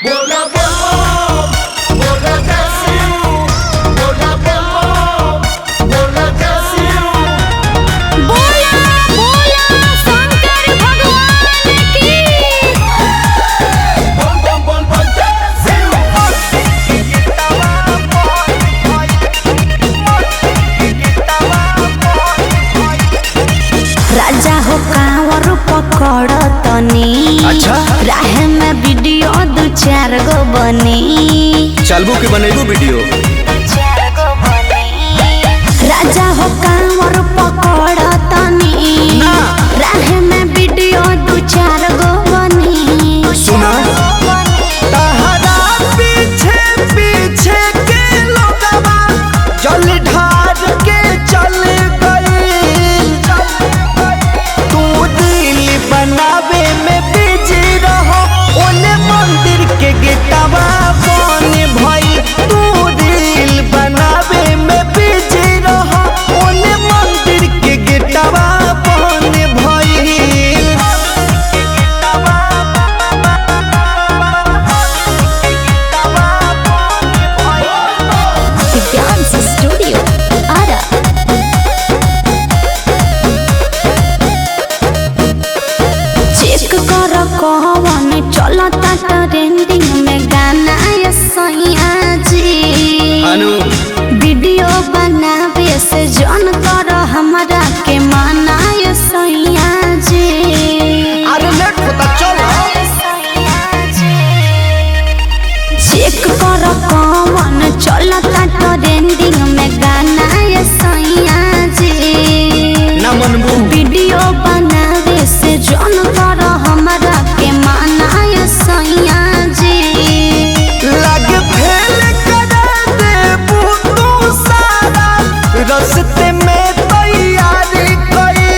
बोला बम बोला कैसियो बोला बम बोला कैसियो बोला बोला शंकर भगवान की बम बम बम बम कैसियो राजा हो कांवर पकड़ तनी अच्छा। राह में वीडियो दो चार गो बनी चलबू के बनेबू वीडियो। राजा हो कांवर पकड़ तनी ना। राह में वीडियो दो चार गो बनी सुना तहरा पीछे पीछे के लोगवा जल ढार के चल गई। तू दिल बनावे में बिजी रहो ओने मंदिर के गेटवा बन भई। तू दिल बनावे में बिजी रहो ओने मंदिर के गेटवा बन भई। डांस स्टूडियो आरा चेक कर कौन चलता ट्रेंडिंग में गाना ये सैया जी अनु वीडियो बनावे से जन कर हमरा के माना ये सैया जी अरे लेट पता चला चेक कर कौन चलता ट्रेंडिंग में गाना ये सैया जी ना मनबू वीडियो बनावे से जन कर हमरा के माना ये सैया जी लग फेल कर देबू तू सारा रस्ते में तैयारी कई।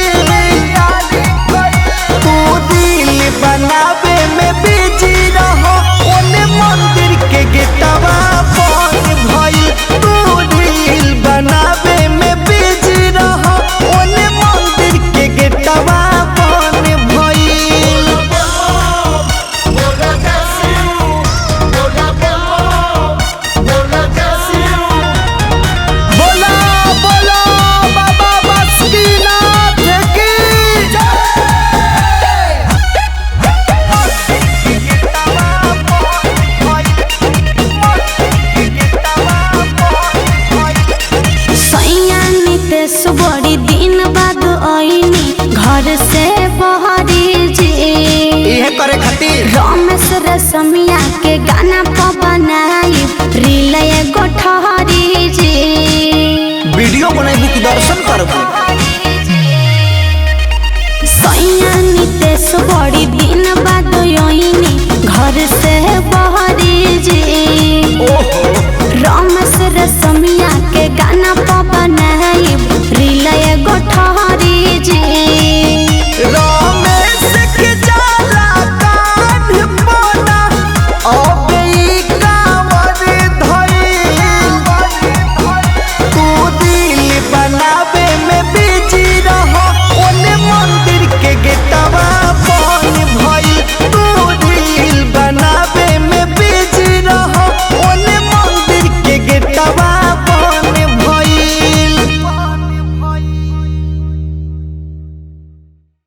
तू दिल बनावे में बिजी रहो ओने मंदिर के गेटवा बन भई। तू दिल बनावे में बिजी रहो ओने मंदिर के गेटवा बन भई। बोला कैसियो बोला बम बोला कैसियो बोला बोला बाबा बासुकीनाथ की सैया नितेश बड़ी दिन बाद आईनी घर से बहरी जी इहे करे खातिर रमेश रसमिया के गाना पर बनाई रील एगो ठहरी जी वीडियो बनाइबू की दर्शन करबू। सैया नितेश बड़ी दिन